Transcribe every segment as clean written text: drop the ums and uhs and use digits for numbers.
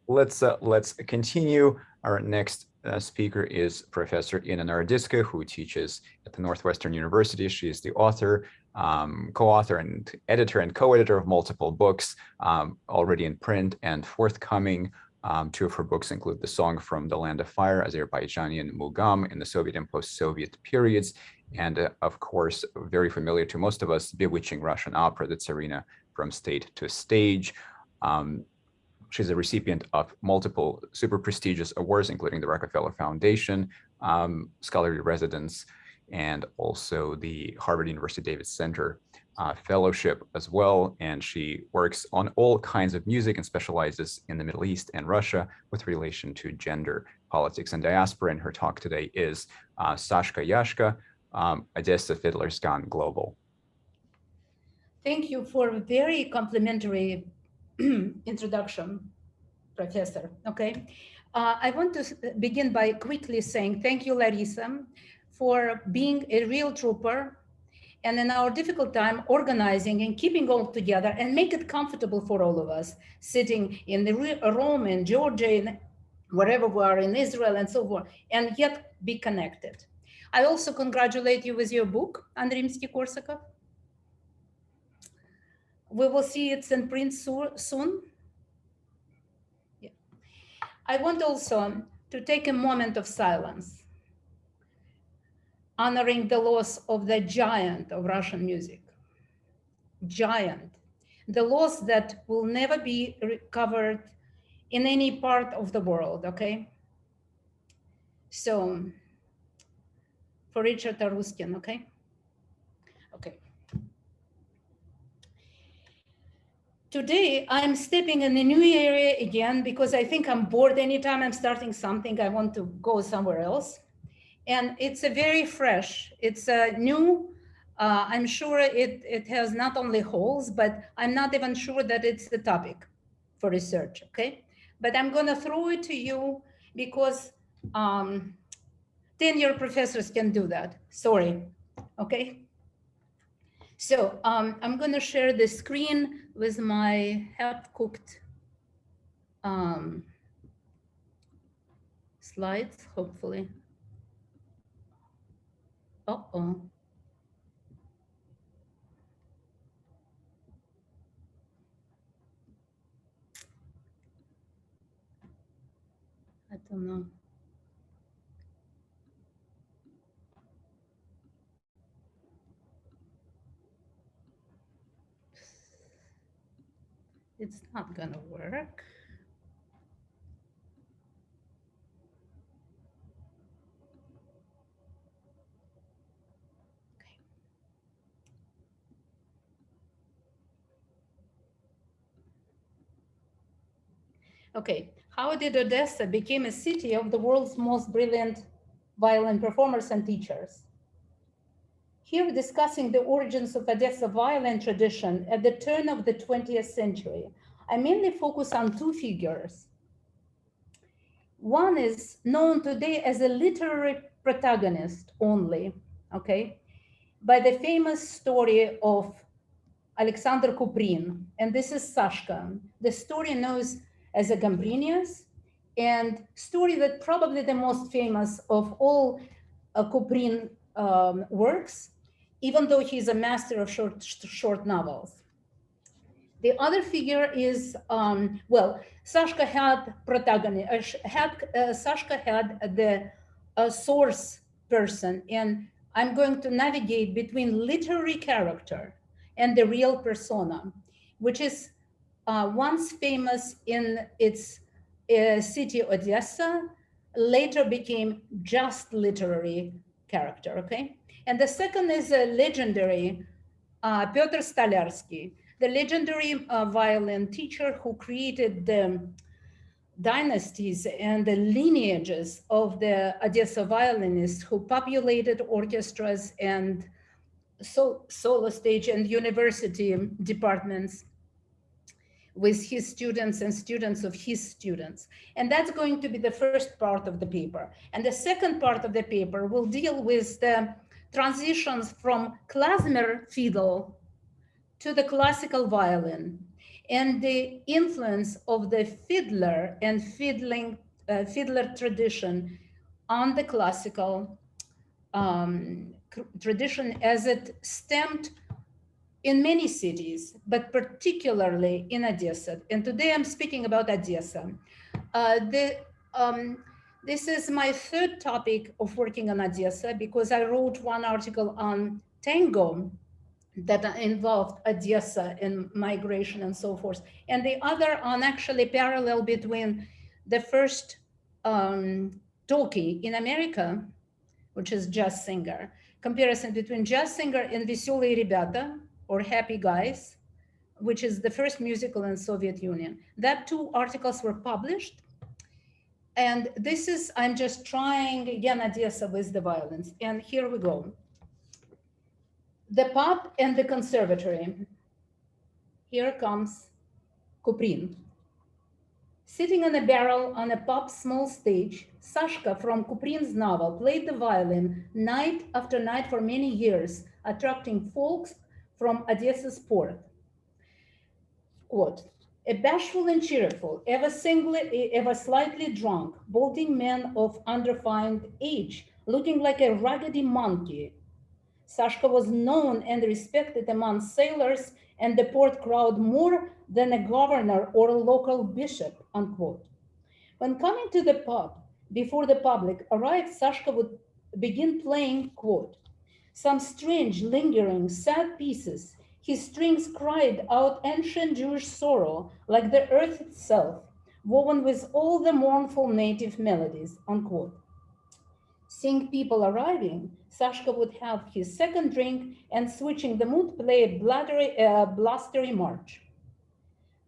let's continue. Our next speaker is Professor Inna Naroditskaya, who teaches at the Northwestern University. She is the author, co-author and editor and co-editor of multiple books already in print and forthcoming. Two of her books include The Song from the Land of Fire, Azerbaijani Mugam in the Soviet and post-Soviet periods, and of course, very familiar to most of us, Bewitching Russian Opera, the Tsarina from State to Stage. She's a recipient of multiple super prestigious awards, including the Rockefeller Foundation, scholarly residence, and also the Harvard University Davis Center fellowship as well. And she works on all kinds of music and specializes in the Middle East and Russia with relation to gender, politics, and diaspora. And her talk today is Sashka Yashka, Odessa Fiddlers Gone Global. Thank you for a very complimentary introduction, Professor. Okay, I want to begin by quickly saying thank you, Larissa, for being a real trooper, and in our difficult time, organizing and keeping all together and make it comfortable for all of us, sitting in the Rome and Georgia and wherever we are in Israel and so forth, and yet be connected. I also congratulate you with your book on Rimsky-Korsakov. We will see it's in print soon. Yeah. I want also to take a moment of silence, honoring the loss of the giant of Russian music. Giant. The loss that will never be recovered in any part of the world, okay? So, for Richard Aruskin, okay? Okay. Today, I'm stepping in a new area again because I think I'm bored. Anytime I'm starting something, I want to go somewhere else. And it's a very fresh, it's a new, I'm sure it has not only holes, but I'm not even sure that it's the topic for research, okay? But I'm gonna throw it to you because 10-year professors can do that, sorry, okay? So I'm gonna share the screen with my half-cooked slides, hopefully. Uh-oh. I don't know. It's not gonna work. Okay, how did Odessa become a city of the world's most brilliant violin performers and teachers? Here, discussing the origins of Odessa violin tradition at the turn of the 20th century, I mainly focus on two figures. One is known today as a literary protagonist only, okay, by the famous story of Alexander Kuprin, and this is Sashka. The story knows as a Gambrinus, and story that probably the most famous of all Kuprin works, even though he's a master of short novels. The other figure is, well, Sashka had protagonist, Sashka had the source person, and I'm going to navigate between literary character and the real persona, which is once famous in its city Odessa, later became just literary character, okay? And the second is a legendary Pyotr Stolarsky, the legendary violin teacher who created the dynasties and the lineages of the Odessa violinists who populated orchestras and solo stage and university departments with his students and students of his students. And that's going to be the first part of the paper. And the second part of the paper will deal with the transitions from klezmer fiddle to the classical violin. and the influence of the fiddler and fiddler tradition on the classical tradition as it stemmed in many cities, but particularly in Odessa. And today I'm speaking about Odessa. This is my third topic of working on Odessa because I wrote one article on tango that involved Odessa and migration and so forth, and the other on actually parallel between the first talkie in America, which is jazz singer, comparison between jazz singer and Veselые ребята, or Happy Guys, which is the first musical in Soviet Union. That two articles were published. And this is, I'm just trying again Odessa with the violence. And here we go. The pub and the conservatory. Here comes Kuprin. Sitting on a barrel on a pub's small stage, Sashka from Kuprin's novel played the violin night after night for many years, attracting folks from Odessa's port. Quote, a bashful and cheerful, ever slightly drunk, balding man of undefined age, looking like a raggedy monkey. Sashka was known and respected among sailors and the port crowd more than a governor or a local bishop, unquote. When coming to the pub, before the public arrived, Sashka would begin playing, quote, some strange, lingering, sad pieces. His strings cried out ancient Jewish sorrow, like the earth itself, woven with all the mournful native melodies, unquote. Seeing people arriving, Sashka would have his second drink and, switching the mood, play a blustery march.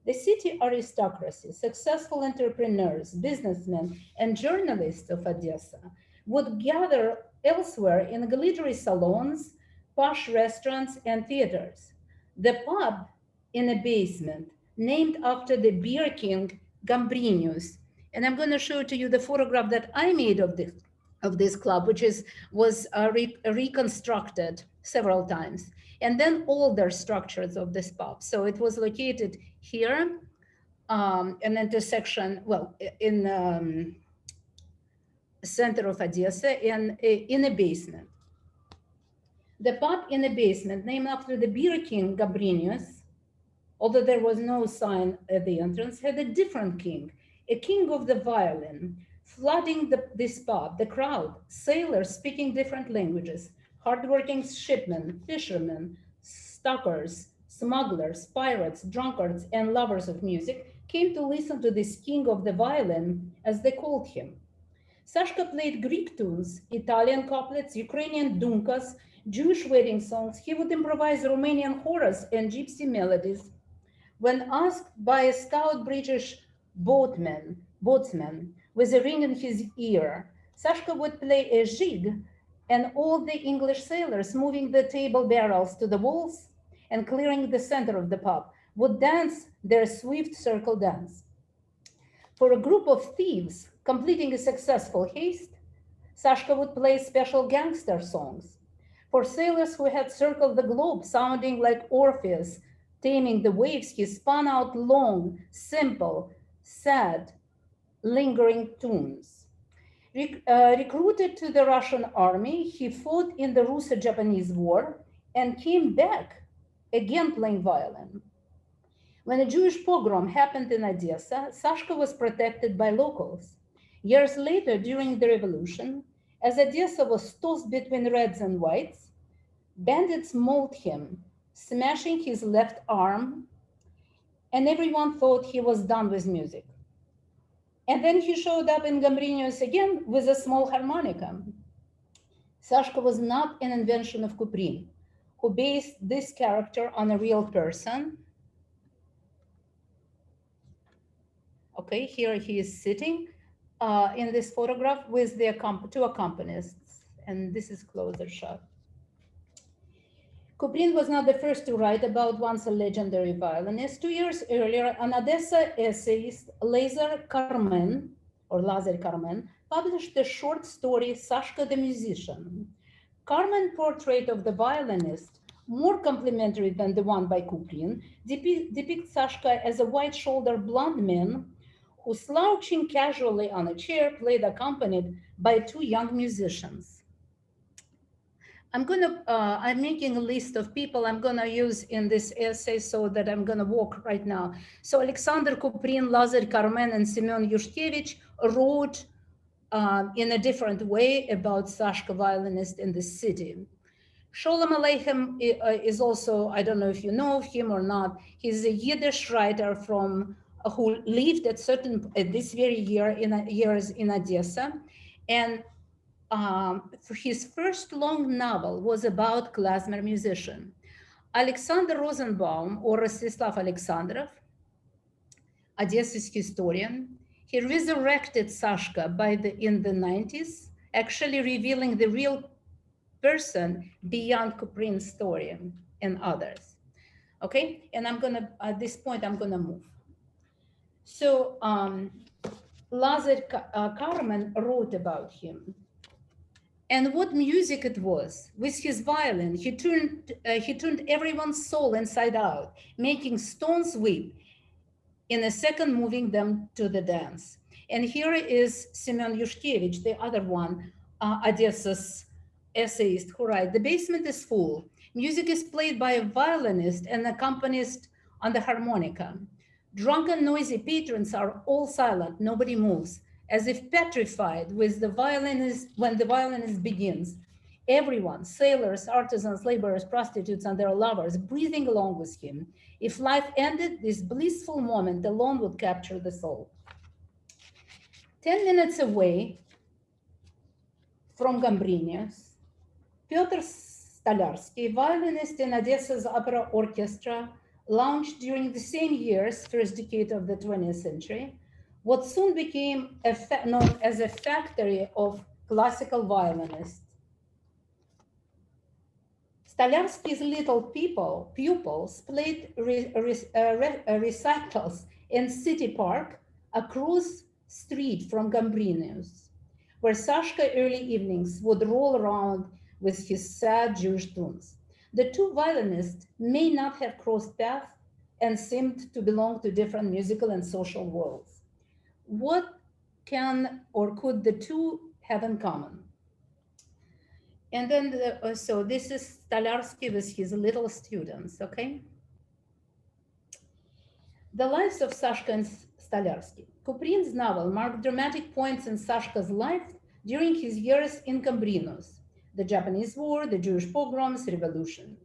The city aristocracy, successful entrepreneurs, businessmen, and journalists of Odessa would gather elsewhere in glittery salons, posh restaurants, and theaters. The pub in a basement, named after the beer king Gambrinus. And I'm going to show to you the photograph that I made of this club, which was reconstructed several times. And then older structures of this pub. So it was located here, an intersection, well, in center of Odessa, in a basement. The pub in a basement, named after the beer king Gambrinus, although there was no sign at the entrance, had a different king, a king of the violin, flooding this pub, the crowd, sailors speaking different languages, hardworking shipmen, fishermen, stockers, smugglers, pirates, drunkards, and lovers of music came to listen to this king of the violin, as they called him. Sashka played Greek tunes, Italian couplets, Ukrainian dunkas, Jewish wedding songs. He would improvise Romanian chorus and gypsy melodies. When asked by a stout British boatsman with a ring in his ear, Sashka would play a jig, and all the English sailors, moving the table barrels to the walls and clearing the center of the pub, would dance their swift circle dance. For a group of thieves completing a successful heist, Sashka would play special gangster songs. For sailors who had circled the globe, sounding like Orpheus, taming the waves, he spun out long, simple, sad, lingering tunes. Recruited to the Russian army, he fought in the Russo-Japanese War and came back, again playing violin. When a Jewish pogrom happened in Odessa, Sashka was protected by locals. Years later, during the revolution, as Odessa was tossed between reds and whites, bandits mauled him, smashing his left arm, and everyone thought he was done with music. And then he showed up in Gambrinus again with a small harmonica. Sashka was not an invention of Kuprin, who based this character on a real person. Okay, here he is sitting in this photograph with the two accompanists, and this is closer shot. Kuprin was not the first to write about once a legendary violinist. 2 years earlier, an Odessa essayist, Lazar Carmen, published the short story Sashka the Musician. Carmen's portrait of the violinist more complimentary than the one by Kuprin, depicts Sashka as a white-shouldered blonde man who, slouching casually on a chair, played accompanied by two young musicians. I'm making a list of people I'm gonna use in this essay so that I'm gonna walk right now. So Alexander Kuprin, Lazar Karmen, and Semyon Yushkevich wrote in a different way about Sashka violinist in the city. Sholem Aleichem is also, I don't know if you know of him or not, he's a Yiddish writer from who lived at this very years in Odessa, and his first long novel was about klezmer musician. Alexander Rosenbaum, or Rostislav Alexandrov, Odessa's historian, he resurrected Sashka in the 90s, actually revealing the real person beyond Kuprin's story and others. Okay, and at this point, I'm gonna move. So Lazar Karmen wrote about him. And what music it was! With his violin, he turned everyone's soul inside out, making stones weep, in a second moving them to the dance. And here is Semyon Yushkevich, the other one, Odessa's essayist, who writes, "The basement is full. Music is played by a violinist and accompanied on the harmonica. Drunken, noisy patrons are all silent, nobody moves, as if petrified when the violinist begins. Everyone, sailors, artisans, laborers, prostitutes, and their lovers, breathing along with him. If life ended, this blissful moment alone would capture the soul." 10 minutes away from Gambrinus, Pyotr Stolarsky, violinist in Odessa's opera orchestra, launched during the same years, first decade of the 20th century, what soon became known as a factory of classical violinists. Stolarsky's little pupils played recitals in City Park across street from Gambrinus, where Sashka early evenings would roll around with his sad Jewish tunes. The two violinists may not have crossed paths and seemed to belong to different musical and social worlds. What can or could the two have in common? And then, so this is Stolarsky with his little students, okay? The lives of Sashka and Stolarsky. Kuprin's novel marked dramatic points in Sashka's life during his years in Gambrinus, the Japanese War, the Jewish pogroms, revolution.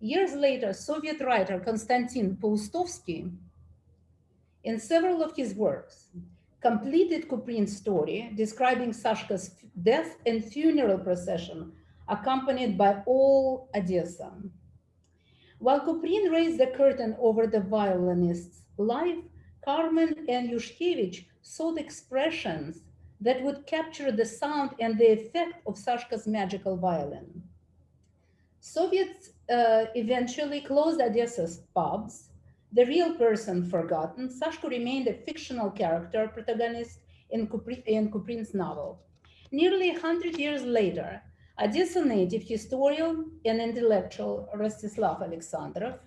Years later, Soviet writer Konstantin Paustovsky, in several of his works, completed Kuprin's story, describing Sashka's death and funeral procession accompanied by all Odessa. While Kuprin raised the curtain over the violinist's life, Karmen and Yushkevich sought expressions that would capture the sound and the effect of Sashka's magical violin. Soviets eventually closed Odessa's pubs. The real person forgotten, Sashka remained a fictional character protagonist in Kuprin's novel. Nearly 100 years later, Odessa native historian and intellectual Rostislav Alexandrov,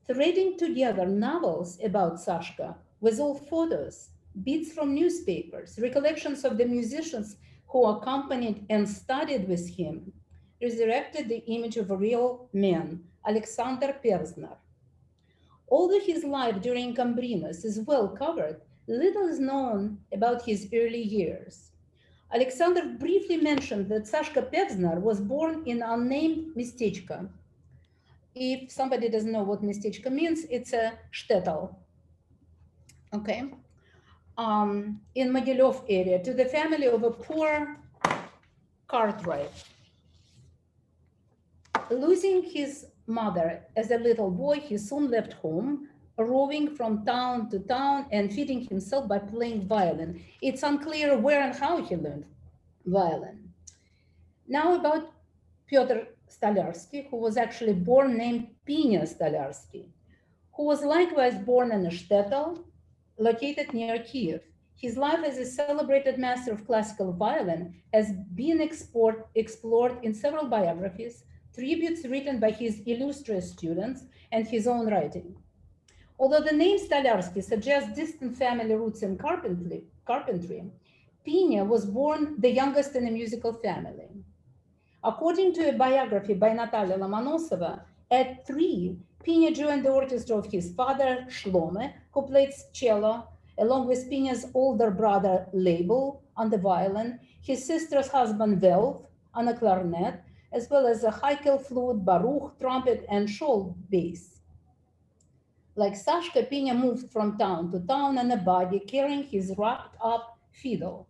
threading together novels about Sashka with old photos, bits from newspapers, recollections of the musicians who accompanied and studied with him, resurrected the image of a real man, Alexander Pevsner. Although his life during Gambrinus is well covered, little is known about his early years. Alexander briefly mentioned that Sashka Pevsner was born in unnamed местечко. If somebody doesn't know what местечко means, it's a shtetl, okay, in Mogilев area, to the family of a poor cartwright. Losing his mother as a little boy, he soon left home, roving from town to town and feeding himself by playing violin. It's unclear where and how he learned violin. Now about Pyotr Stolarsky, who was actually born named Pinya Stolarsky, who was likewise born in a shtetl located near Kiev. His life as a celebrated master of classical violin has been explored in several biographies, tributes written by his illustrious students, and his own writing. Although the name Stolarsky suggests distant family roots in carpentry, Pina was born the youngest in a musical family. According to a biography by Natalia Lomonosova, at 3, Pina joined the orchestra of his father, Shlome, who played cello, along with Pina's older brother, Label, on the violin, his sister's husband, Velv, on a clarinet, as well as a Heikel flute, Baruch, trumpet, and Scholl bass. Like Sashka, Pina moved from town to town on a buggy, carrying his wrapped-up fiddle.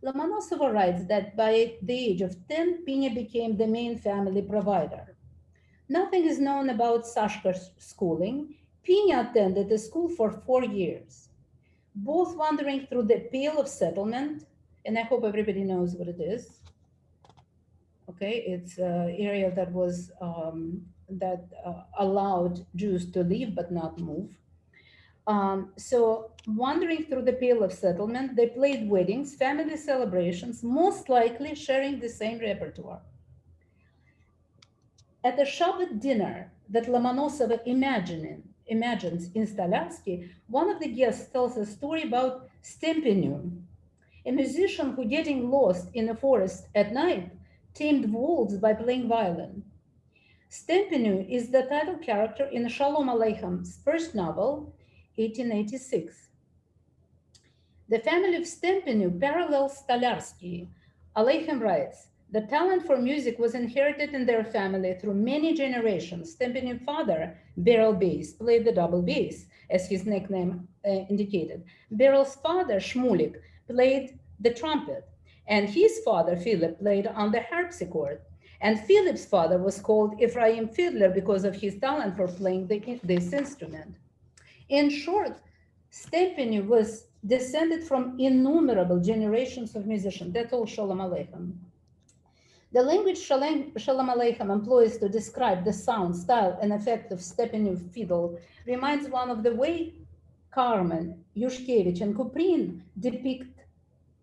Lomonosova writes that by the age of 10, Pina became the main family provider. Nothing is known about Sashka's schooling. Pina attended the school for 4 years, both wandering through the Pale of Settlement, and I hope everybody knows what it is. Okay, it's an area that was allowed Jews to live but not move. So wandering through the Pale of Settlement, they played weddings, family celebrations, most likely sharing the same repertoire. At a Shabbat dinner that Lomonosova imagines in Stolarsky, one of the guests tells a story about Stempenu, a musician who, getting lost in a forest at night, tamed wolves by playing violin. Stempenu is the title character in Shalom Aleicham's first novel, 1886. The family of Stempenu parallels Stolarsky. Aleichem writes, the talent for music was inherited in their family through many generations. Stempenu's father, Beryl Bass, played the double bass, as his nickname indicated. Beryl's father, Shmulik, played the trumpet, and his father, Philip, played on the harpsichord. And Philip's father was called Ephraim Fiddler because of his talent for playing this instrument. In short, Stempenu was descended from innumerable generations of musicians. That's all Shalom Aleichem. The language Shalom Aleichem employs to describe the sound, style, and effect of Stempenu fiddle reminds one of the way Carmen, Yushkevich, and Kuprin depict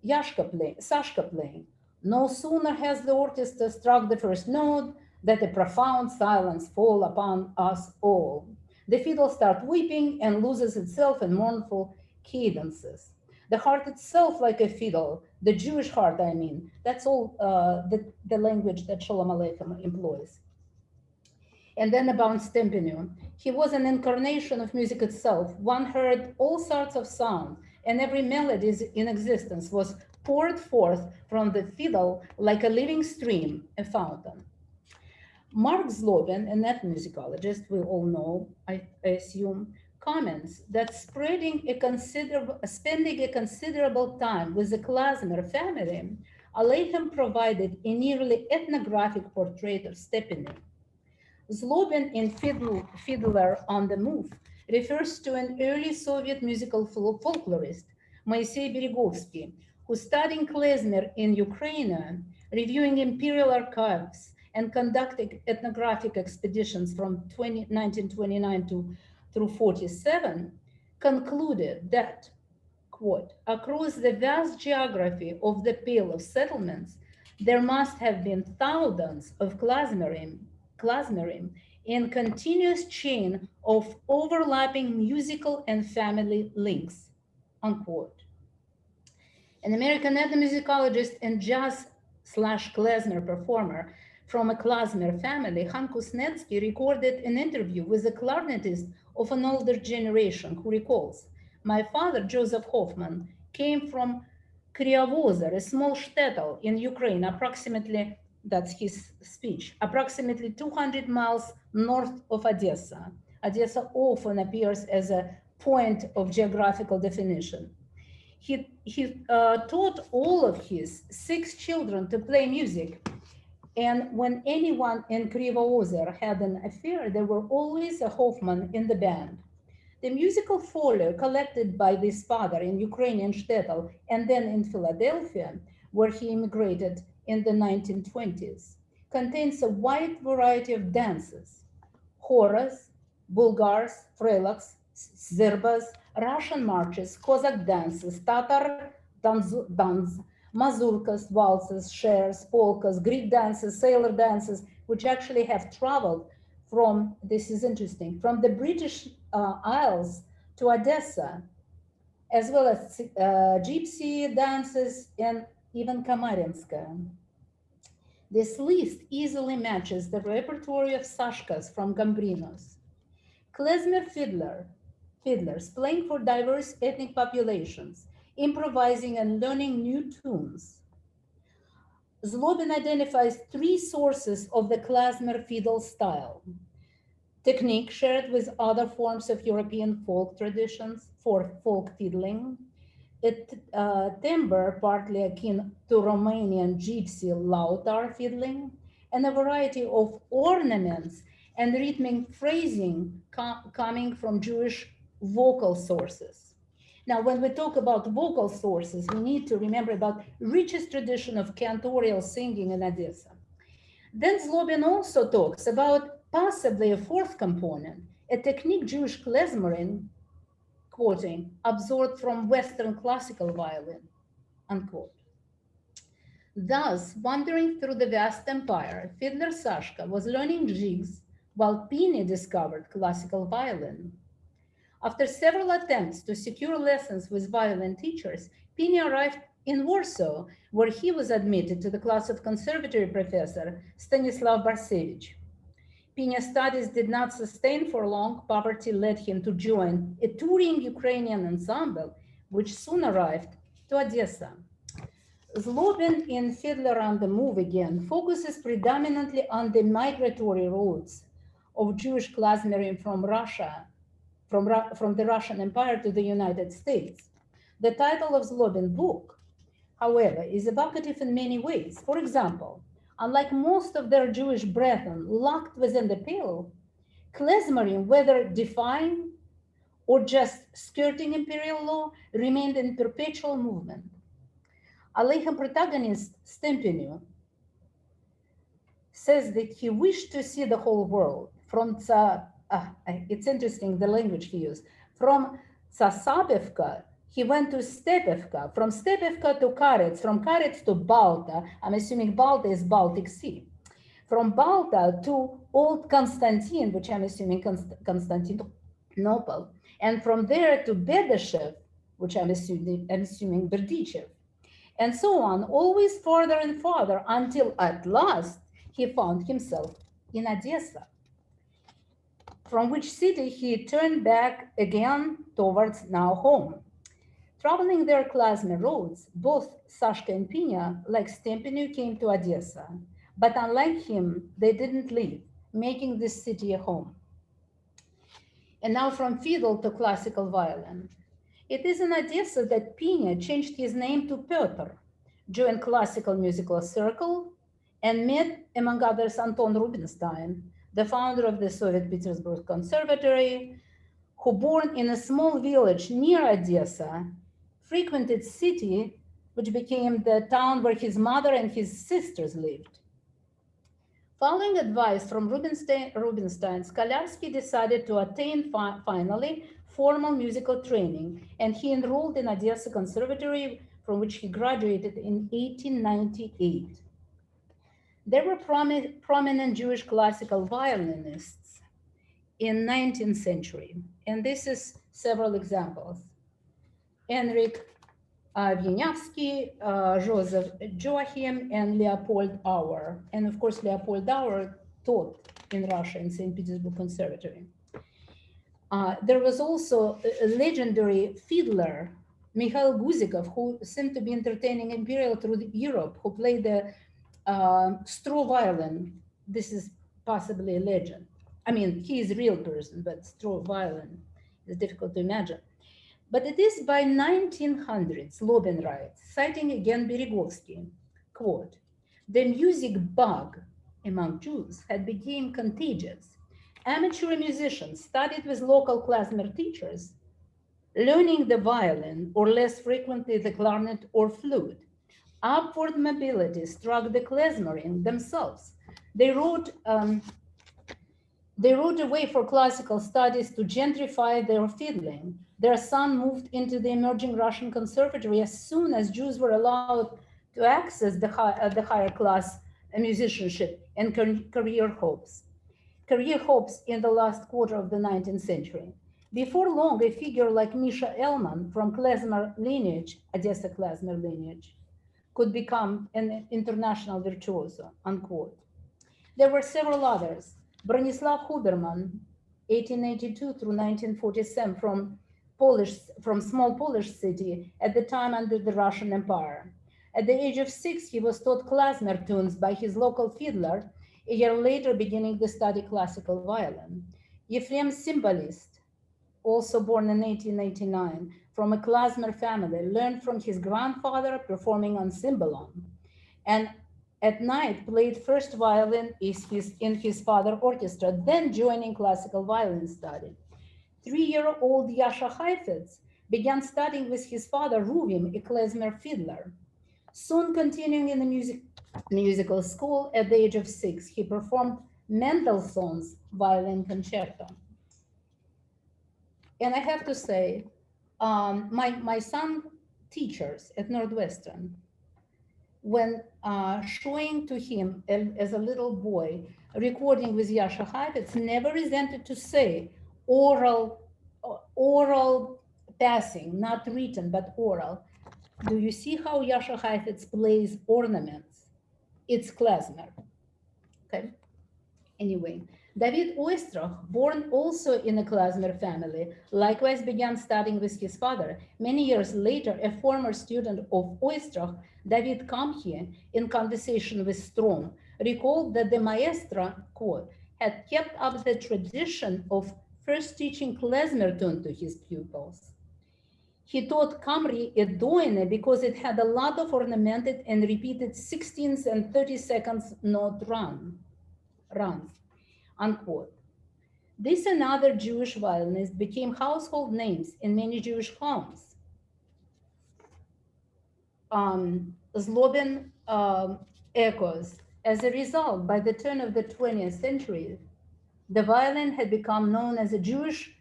Sashka playing. No sooner has the orchestra struck the first note that a profound silence falls upon us all. The fiddle starts weeping and loses itself in mournful cadences. The heart itself like a fiddle, the Jewish heart, I mean. That's all the language that Shalom Aleichem employs. And then about Stempenu. He was an incarnation of music itself. One heard all sorts of sound, and every melody in existence was poured forth from the fiddle like a living stream, a fountain. Mark Zlobin, an ethnomusicologist we all know, I assume, comments that spending a considerable time with the Klezmer family, Aleichem provided a nearly ethnographic portrait of Stempenu. Zlobin in Fiddler on the Move refers to an early Soviet musical folklorist, Moisei Beregovsky, who studied klezmer in Ukraine, reviewing imperial archives and conducting ethnographic expeditions from 1929 through 47, concluded that, quote, across the vast geography of the Pale of Settlements, there must have been thousands of klezmerim in continuous chain of overlapping musical and family links, unquote. An American ethnomusicologist and jazz/klezmer performer from a klezmer family, Han Kuznetsky, recorded an interview with a clarinetist of an older generation who recalls, my father, Joseph Hoffman, came from Kryavozer, a small shtetl in Ukraine, approximately, that's his speech, approximately 200 miles north of Odessa. Odessa often appears as a point of geographical definition. He taught all of his 6 children to play music. And when anyone in Kryavozer had an affair, there were always a Hoffman in the band. The musical folio collected by this father in Ukrainian shtetl and then in Philadelphia, where he immigrated in the 1920s, contains a wide variety of dances, choras, Bulgars, frelaks, zerbas, Russian marches, Cossack dances, Tatar danz, mazurkas, waltzes, shares, polkas, Greek dances, sailor dances, which actually have traveled from, this is interesting, from the British Isles to Odessa, as well as gypsy dances and even Kamarinska. This list easily matches the repertoire of Sashkas from Gambrinos. Klezmer fiddlers playing for diverse ethnic populations, improvising and learning new tunes. Zlobin identifies three sources of the klezmer fiddle style: technique shared with other forms of European folk traditions for folk fiddling, timbre partly akin to Romanian gypsy lautar fiddling, and a variety of ornaments and rhythmic phrasing coming from Jewish vocal sources. Now, when we talk about vocal sources, we need to remember about richest tradition of cantorial singing in Odessa. Then Zlobin also talks about possibly a fourth component, a technique Jewish klezmerin, quoting, absorbed from Western classical violin, unquote. Thus, wandering through the vast empire, fiddler Sashka was learning jigs while Pini discovered classical violin. After several attempts to secure lessons with violin teachers, Pini arrived in Warsaw, where he was admitted to the class of conservatory professor Stanislav Barsevich. Pini's studies did not sustain for long. Poverty led him to join a touring Ukrainian ensemble, which soon arrived to Odessa. Zlobin in Fiddler on the Move Again focuses predominantly on the migratory routes of Jewish klezmerin from Russia, from the Russian Empire to the United States. The title of Zlobin's book, however, is evocative in many ways. For example, unlike most of their Jewish brethren locked within the pale, klezmerin, whether defying or just skirting imperial law, remained in perpetual movement. Aleichem protagonist Stempinu says that he wished to see the whole world from it's interesting the language he used. From Tsasabevka, he went to Stepevka, from Stepevka to Karets, from Karets to Balta. I'm assuming Balta is Baltic Sea. From Balta to Old Constantine, which I'm assuming Constantinople, and from there to Bedeshev, which I'm assuming Berdichev, and so on, always farther and farther, until at last he found himself in Odessa, from which city he turned back again towards now home. Traveling their klezmer roads, both Sashka and Pina, like Stempinu, came to Odessa. But unlike him, they didn't leave, making this city a home. And now from fiddle to classical violin. It is in Odessa that Pina changed his name to Pyotr, joined classical musical circle, and met, among others, Anton Rubinstein, the founder of the Soviet Petersburg Conservatory, who, born in a small village near Odessa, frequented city, which became the town where his mother and his sisters lived. Following advice from Rubinstein, Skolarsky decided to attain finally formal musical training, and he enrolled in Odessa Conservatory, from which he graduated in 1898. There were prominent Jewish classical violinists in 19th century, and this is several examples. Henrik Wieniawski, Joseph Joachim, and Leopold Auer. And of course, Leopold Auer taught in Russia in St. Petersburg Conservatory. There was also a legendary fiddler, Mikhail Guzikov, who seemed to be entertaining imperial through Europe, who played the straw violin. This is possibly a legend. I mean, he is a real person, but straw violin is difficult to imagine. But it is by 1900s, Lobin writes, citing again Beregovsky, quote, the music bug among Jews had become contagious. Amateur musicians studied with local klezmer teachers, learning the violin or less frequently the clarinet or flute. Upward mobility struck the klezmerin themselves. They wrote a way for classical studies to gentrify their fiddling. Their son moved into the emerging Russian conservatory as soon as Jews were allowed to access the higher class musicianship and career hopes. Career hopes in the last quarter of the 19th century. Before long, a figure like Misha Elman from klezmer lineage, Odessa klezmer lineage, could become an international virtuoso, unquote. There were several others. Bronislaw Huberman, 1882 through 1947, from small Polish city at the time under the Russian Empire. At the age of 6, he was taught klezmer tunes by his local fiddler, a year later beginning to study classical violin. Yefrem Cymbalist, also born in 1889, from a klezmer family, learned from his grandfather performing on cymbalom, and at night played first violin in his father's orchestra, then joining classical violin study. 3-year-old Yashka began studying with his father Ruvim, a klezmer fiddler. Soon continuing in the musical school, at the age of 6, he performed Mendelssohn's violin concerto. And I have to say, my son teachers at Northwestern, when showing to him as a little boy recording with Yasha Heifetz, never resented to say oral passing, not written, but oral. Do you see how Yasha Heifetz plays ornaments? It's klezmer. Okay. Anyway, David Oistrakh, born also in a klezmer family, likewise began studying with his father. Many years later, a former student of Oistrakh, David Kamhi, in conversation with Strom, recalled that the maestro, quote, had kept up the tradition of first teaching klezmer tune to his pupils. He taught Kamri a doine because it had a lot of ornamented and repeated 16th and 32nd note runs, unquote. This and other Jewish violinists became household names in many Jewish homes. Zlobin echoes, as a result, by the turn of the 20th century, the violin had become known as a Jewish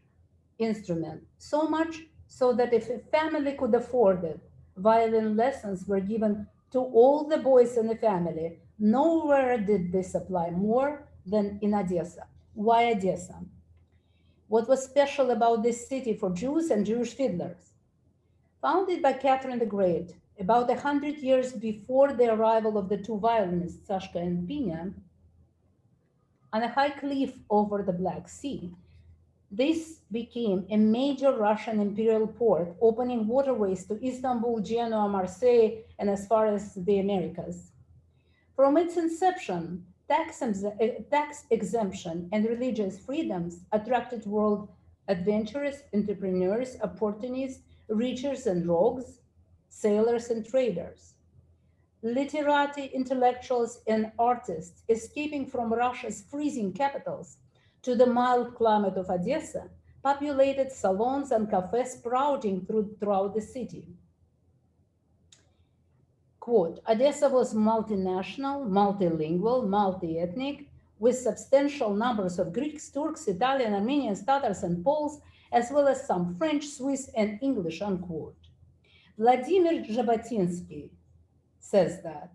instrument, so much so that if a family could afford it, violin lessons were given to all the boys in the family. Nowhere did this apply more than in Odessa. Why Odessa? What was special about this city for Jews and Jewish fiddlers? Founded by Catherine the Great about 100 years before the arrival of the two violinists, Sashka and Pina, on a high cliff over the Black Sea, this became a major Russian imperial port, opening waterways to Istanbul, Genoa, Marseille, and as far as the Americas. From its inception, tax exemption and religious freedoms attracted world adventurers, entrepreneurs, opportunists, riches and rogues, sailors and traders. Literati, intellectuals, and artists escaping from Russia's freezing capitals to the mild climate of Odessa, populated salons and cafes sprouting throughout the city. Quote, Odessa was multinational, multilingual, multi-ethnic, with substantial numbers of Greeks, Turks, Italian, Armenians, Tatars, and Poles, as well as some French, Swiss, and English, unquote. Vladimir Zhabotinsky says that,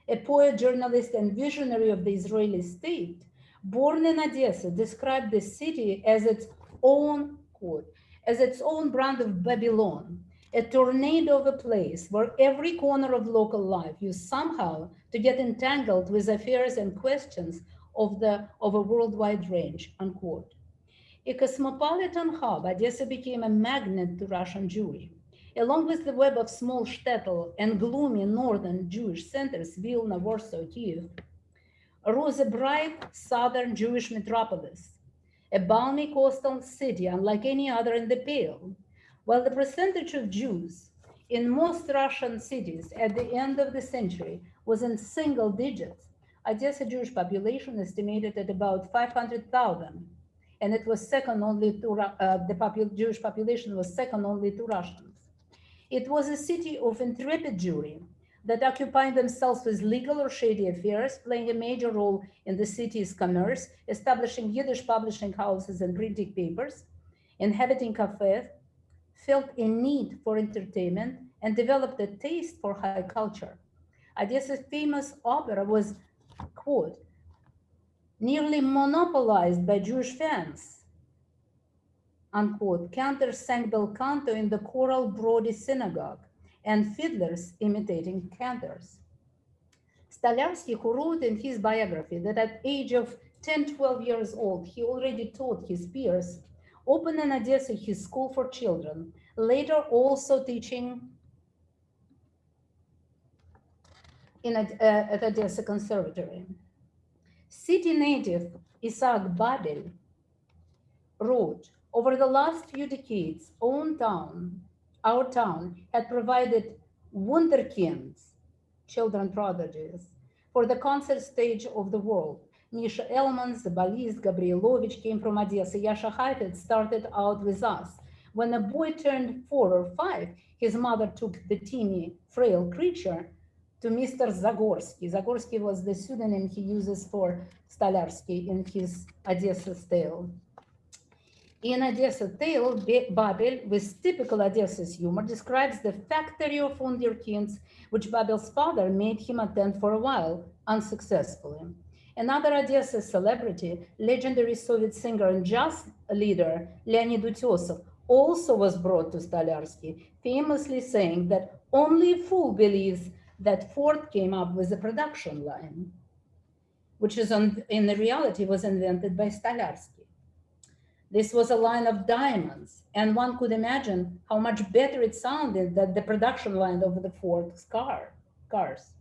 a poet, journalist, and visionary of the Israeli state, born in Odessa, described the city as its own, quote, as its own brand of Babylon, a tornado of a place where every corner of local life used somehow to get entangled with affairs and questions of a worldwide range, unquote. A cosmopolitan hub, Odessa became a magnet to Russian Jewry. Along with the web of small shtetl and gloomy northern Jewish centers, Vilna, Warsaw, Kiev, arose a bright southern Jewish metropolis, a balmy coastal city unlike any other in the Pale. While the percentage of Jews in most Russian cities at the end of the century was in single digits, Odessa Jewish population estimated at about 500,000, and it was second only to Jewish population was second only to Russians. It was a city of intrepid Jewry that occupied themselves with legal or shady affairs, playing a major role in the city's commerce, establishing Yiddish publishing houses and printing papers, inhabiting cafes, felt a need for entertainment, and developed a taste for high culture. Odessa's famous opera was quote, nearly monopolized by Jewish fans, unquote. Cantors sang bel canto in the choral Brody synagogue, and fiddlers imitating cantors. Stalarsky, who wrote in his biography that at age of 10, 12 years old, he already taught his peers, opened in Odessa his school for children, later also teaching at Odessa Conservatory. City native Isaac Babel wrote, over the last few decades, our town had provided wunderkinds, children prodigies, for the concert stage of the world. Misha Elmans, the balist, Gabrielovich came from Odessa. Yashka started out with us. When a boy turned 4 or 5, his mother took the teeny, frail creature to Mr. Zagorsky. Zagorsky was the pseudonym he uses for Stalarsky in his Odessa tale. In Odessa tale, Babel, with typical Odessa's humor, describes the factory of wunderkinds, which Babel's father made him attend for a while, unsuccessfully. Another Odessa celebrity, legendary Soviet singer and jazz leader Leonid Utesov, also was brought to Stalarsky, famously saying that only a fool believes that Ford came up with a production line, which is in the reality was invented by Stalarsky. This was a line of diamonds, and one could imagine how much better it sounded than the production line of the Ford cars.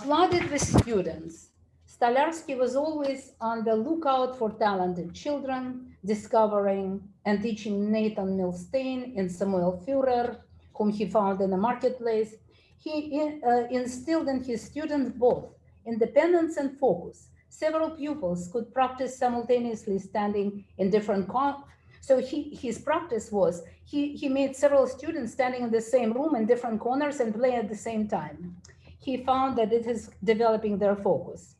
Flooded with students, Stalarsky was always on the lookout for talented children, discovering and teaching Nathan Milstein and Samuel Führer, whom he found in the marketplace. He instilled in his students both independence and focus. Several pupils could practice simultaneously standing in different so his practice was, he made several students standing in the same room in different corners and play at the same time. He found that it is developing their focus.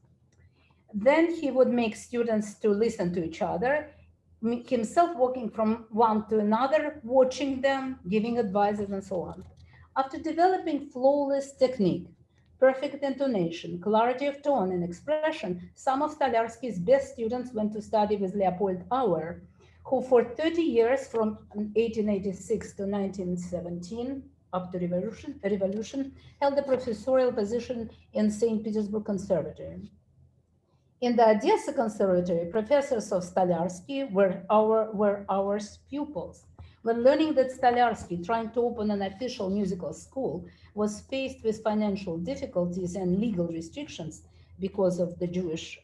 Then he would make students to listen to each other, himself walking from one to another, watching them, giving advices, and so on. After developing flawless technique, perfect intonation, clarity of tone, and expression, some of Stalarsky's best students went to study with Leopold Auer, who for 30 years, from 1886 to 1917, up to revolution, held the professorial position in St. Petersburg Conservatory. In the Odessa Conservatory, professors of Stalarsky were Auer's pupils. When learning that Stalarsky, trying to open an official musical school, was faced with financial difficulties and legal restrictions because of the Jewish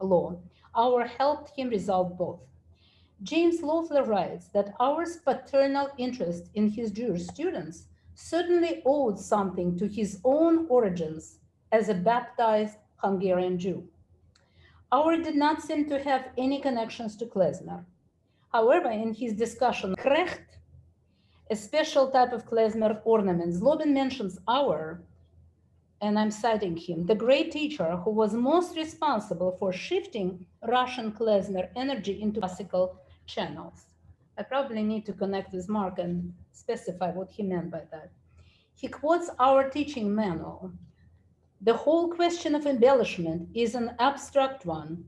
law, Auer helped him resolve both. James Loeffler writes that Auer's paternal interest in his Jewish students certainly owed something to his own origins as a baptized Hungarian Jew. Auer did not seem to have any connections to klezmer. However, in his discussion, Krecht, a special type of klezmer ornament, Zlobin mentions Auer, and I'm citing him, the great teacher who was most responsible for shifting Russian klezmer energy into classical channels. I probably need to connect with Mark and specify what he meant by that. He quotes our teaching manual. The whole question of embellishment is an abstract one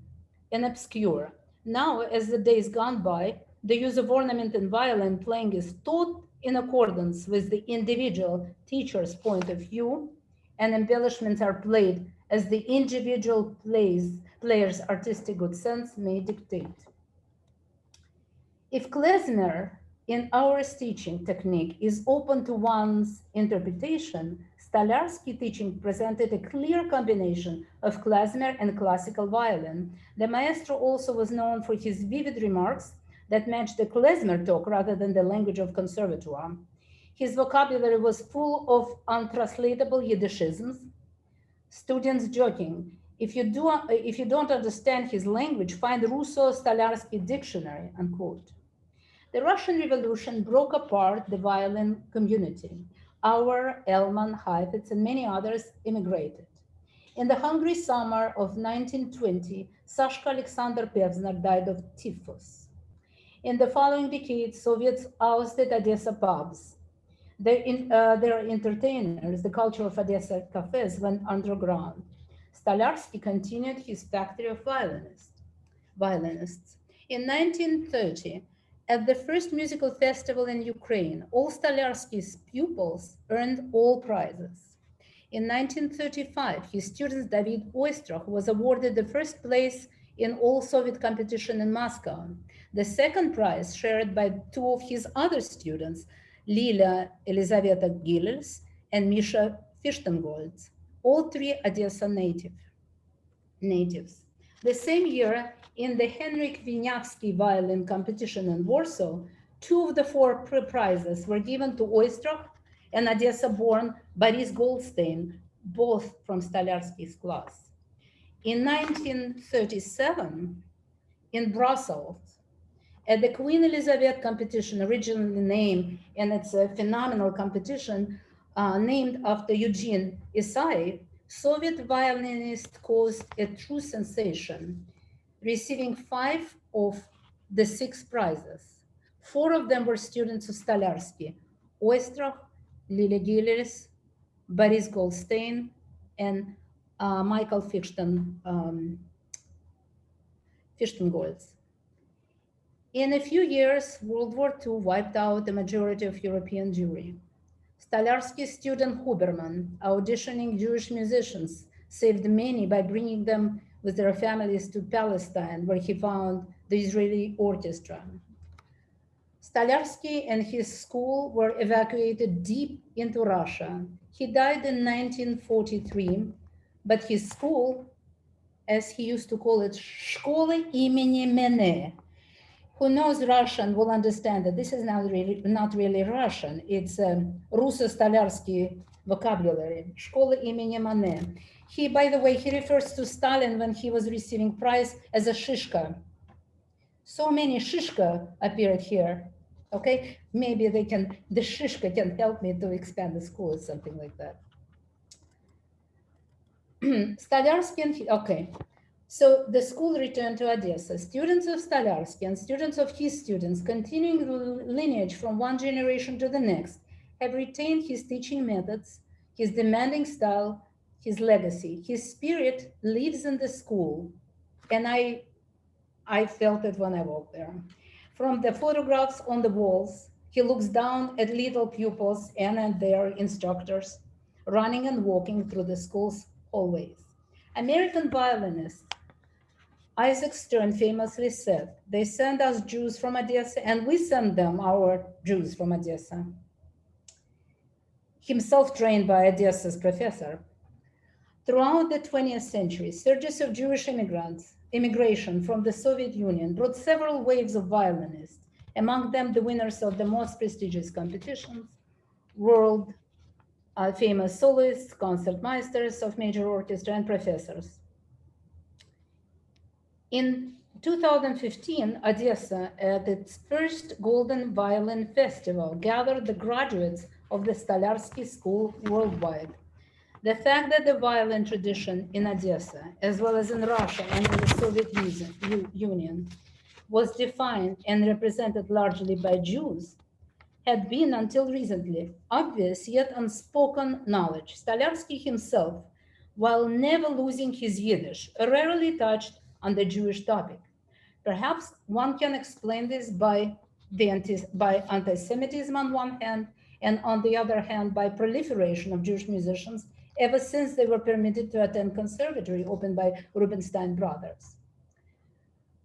and obscure. Now, as the days gone by, the use of ornament in violin playing is taught in accordance with the individual teacher's point of view, and embellishments are played as the individual player's artistic good sense may dictate. If klezmer in our teaching technique is open to one's interpretation, Stalarsky teaching presented a clear combination of klezmer and classical violin. The maestro also was known for his vivid remarks that matched the klezmer talk rather than the language of conservatoire. His vocabulary was full of untranslatable Yiddishisms. Students joking, if you don't understand his language, find Rousseau's Stalarsky dictionary, unquote. The Russian Revolution broke apart the violin community. Auer, Elman, Heifetz, and many others immigrated. In the hungry summer of 1920, Sashka Alexander Pevzner died of typhus. In the following decade, Soviets ousted Odessa pubs. Their entertainers, the culture of Odessa cafes, went underground. Stolarski continued his factory of violinists. In 1930, at the first musical festival in Ukraine, all Stolarski's pupils earned all prizes. In 1935, his student David Oistrakh was awarded the first place in all Soviet competition in Moscow. The second prize shared by two of his other students, Lila Elizaveta Gilels and Misha Fichtengold, all three Odessa natives. The same year, in the Henryk Wieniawski violin competition in Warsaw, two of the four prizes were given to Oistrakh and Odessa-born Boris Goldstein, both from Stolarski's class. In 1937, in Brussels, at the Queen Elizabeth competition, originally named, and it's a phenomenal competition, named after Eugene Isai, Soviet violinist caused a true sensation, receiving 5 of the 6 prizes. 4 of them were students of Stolarski: Oistrakh, Lily Gilles, Boris Goldstein, and Michael Fichtengold. In a few years, World War II wiped out the majority of European Jewry. Stolarski's student Huberman, auditioning Jewish musicians, saved many by bringing them with their families to Palestine, where he found the Israeli orchestra. Stolarski and his school were evacuated deep into Russia. He died in 1943, but his school, as he used to call it, Школа имени Мене. Who knows Russian will understand that this is not really Russian. It's Russo-Stolarski vocabulary. Школа имени Мене. He, by the way, he refers to Stalin when he was receiving prize as a Shishka. So many Shishka appeared here. Okay, maybe the Shishka can help me to expand the school or something like that. Stolarski, okay. So the school returned to Odessa. Students of Stolarski and students of his students, continuing the lineage from one generation to the next, have retained his teaching methods, his demanding style, his legacy. His spirit lives in the school, and I felt it when I walked there. From the photographs on the walls, he looks down at little pupils and at their instructors, running and walking through the school's hallways. American violinist Isaac Stern famously said, "They send us Jews from Odessa, and we send them our Jews from Odessa." Himself trained by Odessa's professor. Throughout the 20th century, surges of Jewish immigration from the Soviet Union brought several waves of violinists, among them the winners of the most prestigious competitions, world famous soloists, concertmeisters of major orchestra, and professors. In 2015, Odessa, at its first Golden Violin Festival, gathered the graduates of the Stolarski School worldwide. The fact that the violin tradition in Odessa, as well as in Russia and in the Soviet Union, was defined and represented largely by Jews, had been until recently obvious yet unspoken knowledge. Stolarski himself, while never losing his Yiddish, rarely touched on the Jewish topic. Perhaps one can explain this by anti-Semitism on one hand, and on the other hand, by proliferation of Jewish musicians ever since they were permitted to attend conservatory opened by Rubinstein brothers.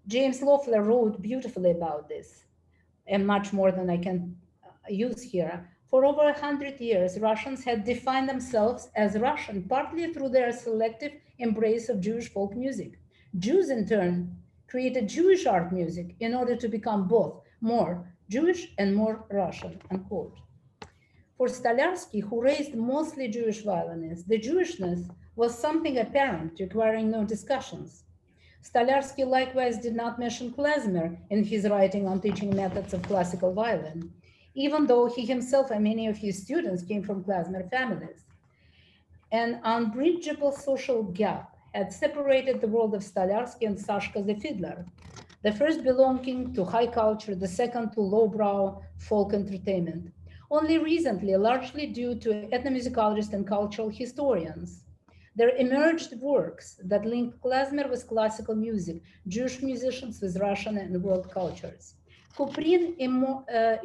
James Loeffler wrote beautifully about this, and much more than I can use here. For over 100 years, Russians had defined themselves as Russian, partly through their selective embrace of Jewish folk music. Jews, in turn, created Jewish art music in order to become both more Jewish and more Russian, unquote. For Stolarski, who raised mostly Jewish violinists, the Jewishness was something apparent, requiring no discussions. Stolarski likewise did not mention klezmer in his writing on teaching methods of classical violin, even though he himself and many of his students came from klezmer families. An unbridgeable social gap had separated the world of Stolarski and Sashka the fiddler, the first belonging to high culture, the second to lowbrow folk entertainment. Only recently, largely due to ethnomusicologists and cultural historians, There emerged works that linked klezmer with classical music, Jewish musicians with Russian and world cultures. Kuprin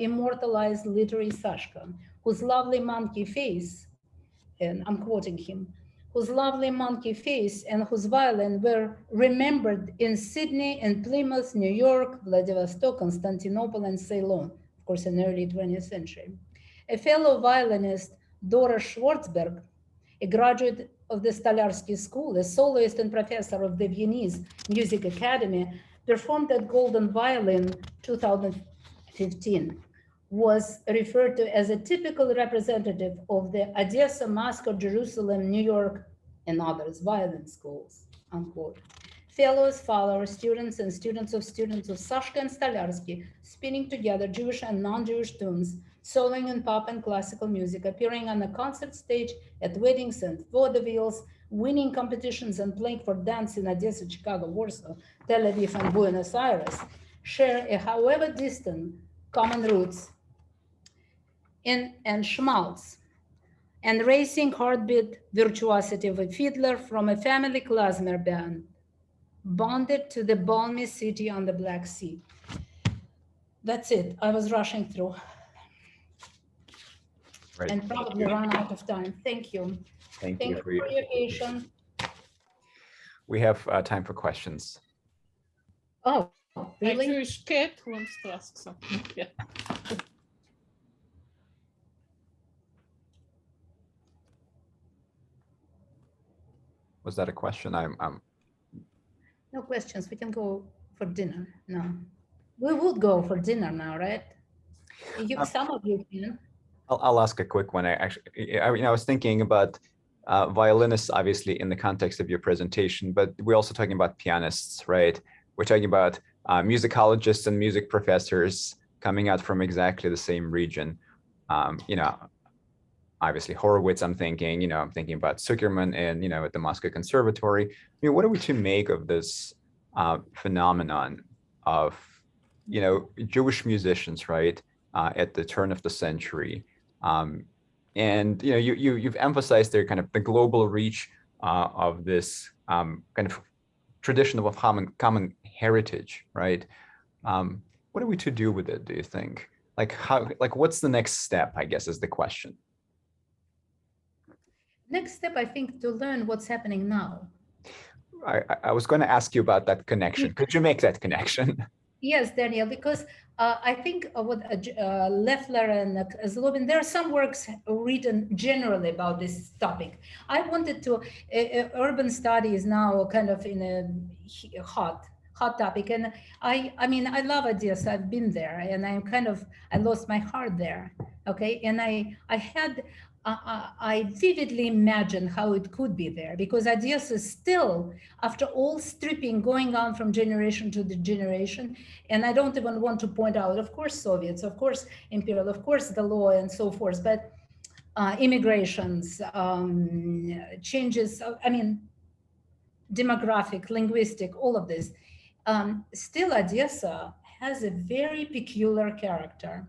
immortalized literary Sashka, whose lovely monkey face, and I'm quoting him, whose lovely monkey face and whose violin were remembered in Sydney and Plymouth, New York, Vladivostok, Constantinople, and Ceylon, of course, in the early 20th century. A fellow violinist, Dora Schwartzberg, a graduate of the Stolarsky School, a soloist and professor of the Viennese Music Academy, performed at Golden Violin 2015, was referred to as a typical representative of the Odessa, Moscow, Jerusalem, New York, and others violin schools, unquote. Fellows, followers, students, and students of Sashka and Stolarsky, spinning together Jewish and non-Jewish tunes, soloing in pop and classical music, appearing on a concert stage at weddings and vaudevilles, winning competitions and playing for dance in Odessa, Chicago, Warsaw, Tel Aviv, and Buenos Aires, share a however distant common roots and schmaltz and racing heartbeat virtuosity of a fiddler from a family klezmer band, bonded to the balmy city on the Black Sea. That's it. I was rushing through. Right. And probably run out of time. Thank you. Thank Thank you you for for your patience. We have time for questions. Oh, really? A Jewish cat wants to ask something. Yeah. Was that a question? No questions. We can go for dinner now. We would go for dinner now, right? Some of you can. I'll ask a quick one. I was thinking about violinists, obviously, in the context of your presentation, but we're also talking about pianists, right? We're talking about musicologists and music professors coming out from exactly the same region. Obviously Horowitz, I'm thinking about Zuckerman and, at the Moscow Conservatory. I mean, what are we to make of this phenomenon of, Jewish musicians, right, at the turn of the century? And, you've emphasized there kind of the global reach of this kind of tradition of common heritage, right? What are we to do with it, do you think? What's the next step, I guess, is the question. Next step, I think, to learn what's happening now. I was going to ask you about that connection. Could you make that connection? Yes, Daniil, because I think with Leffler and Zlobin, there are some works written generally about this topic. I wanted to, urban study is now kind of in a hot topic. And I love Odessa, I've been there, and I lost my heart there, okay? And I vividly imagine how it could be there, because Odessa is still, after all stripping going on from generation to the generation, and I don't even want to point out, of course, Soviets, of course, imperial, of course, the law and so forth, but immigrations, changes, demographic, linguistic, all of this. Still, Odessa has a very peculiar character.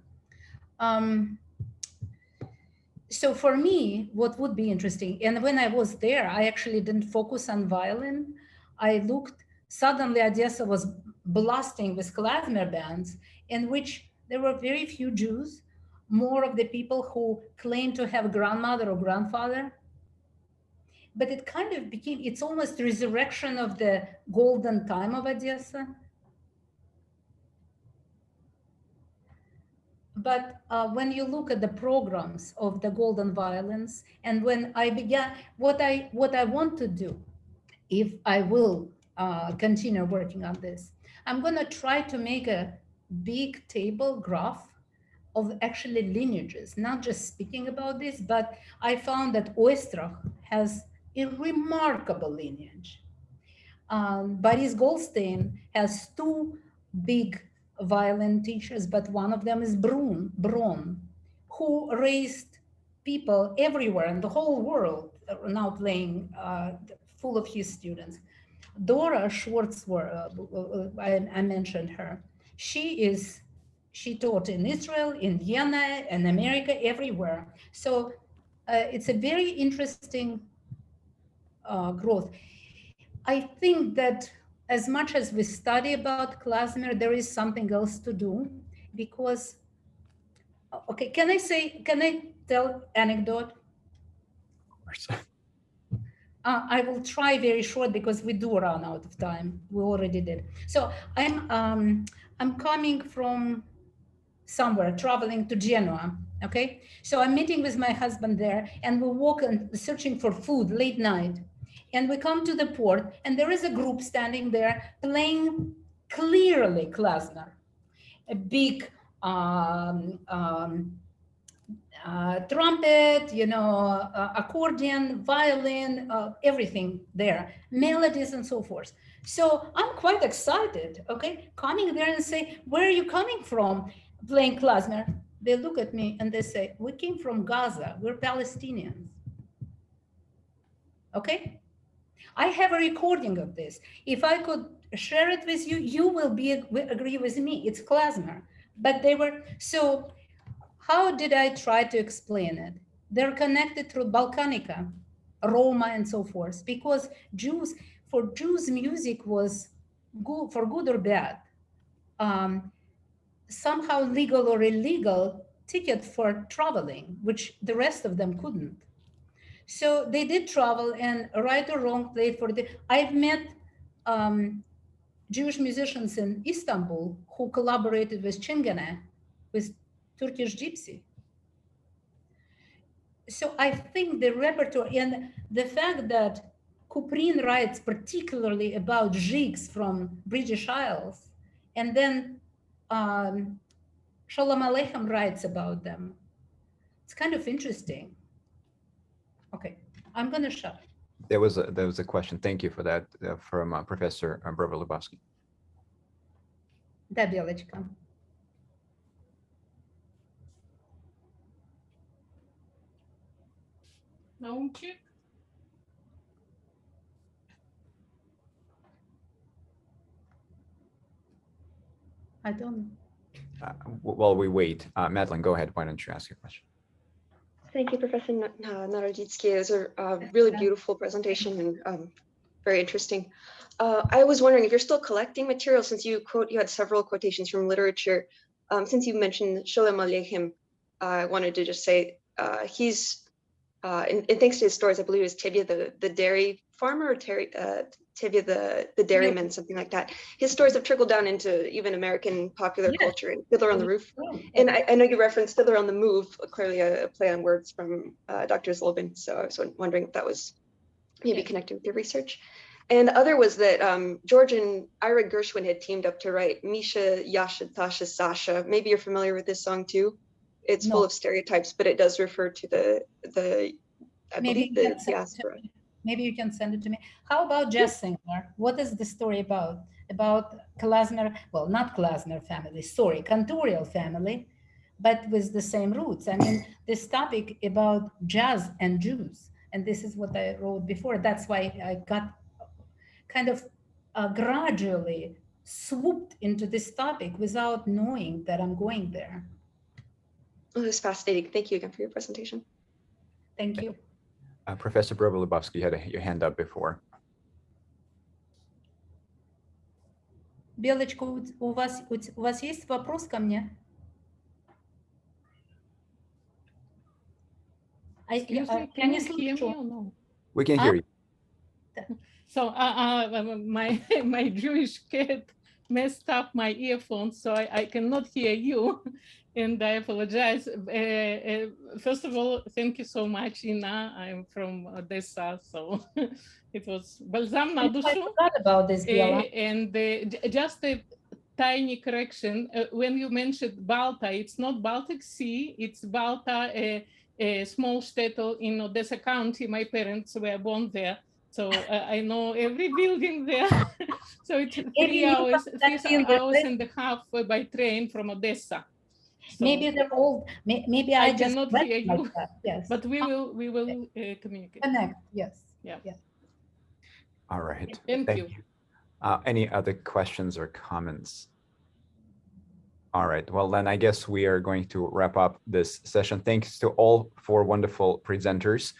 So for me, what would be interesting, and when I was there, I actually didn't focus on violin. I looked, suddenly Odessa was blasting with klezmer bands in which there were very few Jews, more of the people who claimed to have grandmother or grandfather. But it kind of became, it's almost resurrection of the golden time of Odessa. But when you look at the programs of the Golden Violins, and when I began, what I want to do, if I will continue working on this, I'm going to try to make a big table graph of actually lineages, not just speaking about this, but I found that Ostrach has a remarkable lineage. Boris Goldstein has two big violin teachers, but one of them is Braun, who raised people everywhere in the whole world now playing full of his students. Dora Schwartzworth, I mentioned her. She taught in Israel, in Vienna, in America, everywhere. So it's a very interesting growth. I think that as much as we study about klezmer, there is something else to do because, okay, can I tell anecdote? I will try very short because we do run out of time. We already did. So I'm coming from somewhere, traveling to Genoa. Okay, so I'm meeting with my husband there, and we walk and searching for food late night, and we come to the port, and there is a group standing there playing clearly klezmer, a big trumpet, accordion, violin, everything there, melodies and so forth. So I'm quite excited, okay, coming there and say, where are you coming from playing klezmer? They look at me and they say, we came from Gaza, we're Palestinians. Okay? I have a recording of this. If I could share it with you, you will agree with me, it's klezmer. But they were, so how did I try to explain it? They're connected through Balkanica, Roma, and so forth, because for Jews, music was good, for good or bad, somehow legal or illegal ticket for traveling, which the rest of them couldn't. So they did travel, and right or wrong played for the. I've met Jewish musicians in Istanbul who collaborated with Çingene, with Turkish Gypsy. So I think the repertoire and the fact that Kuprin writes particularly about jigs from British Isles, and then Shalom Aleichem writes about them. It's kind of interesting. Okay, I'm gonna shut. There was a question. Thank you for that from Professor Brova-Lubovsky. Да, Белочка. Наумчик? I don't know. While we wait, Madeline, go ahead. Why don't you ask your question? Thank you, Professor Naroditskaya. It was a really beautiful presentation and very interesting. I was wondering if you're still collecting material, since you had several quotations from literature. Since you mentioned Sholem Aleichem, I wanted to just say he's, and thanks to his stories, I believe it was Tevye the dairy farmer, or Tevye the dairyman, something like that. His stories have trickled down into even American popular culture, and Fiddler on the Roof. And I know you referenced Fiddler on the Move, clearly a play on words from Dr. Zlobin. So I was wondering if that was maybe connected with your research. And the other was that George and Ira Gershwin had teamed up to write Misha, Yasha, Tasha, Sasha. Maybe you're familiar with this song too. It's full of stereotypes, but it does refer to the I believe the diaspora. Maybe you can send it to me. How about Jazz Singer? What is the story about? About klezmer, well, not klezmer family, sorry, cantorial family, but with the same roots. I mean, this topic about jazz and Jews, and this is what I wrote before. That's why I got kind of gradually swooped into this topic without knowing that I'm going there. Oh, it was fascinating. Thank you again for your presentation. Thank you. Professor Brova-Lubovsky had your hand up before. Белочка, у вас есть вопрос ко мне? Can you hear me or no? We can hear you. So my Jewish cat messed up my earphones, so I cannot hear you, and I apologize. First of all, thank you so much, Ina. I'm from Odessa, so it was balsam na duшу. I forgot about this, Bella. And just a tiny correction. When you mentioned Balta, it's not Baltic Sea, it's Balta, a small shtetl in Odessa County. My parents were born there. So I know every building there. So it's 3 hours and a half by train from Odessa. So maybe they're old. Maybe I just cannot hear you. Like that. Yes. But we will communicate. Connect. Yes. Yeah. Yes. All right. Thank you. Any other questions or comments? All right. Well, then I guess we are going to wrap up this session. Thanks to all 4 wonderful presenters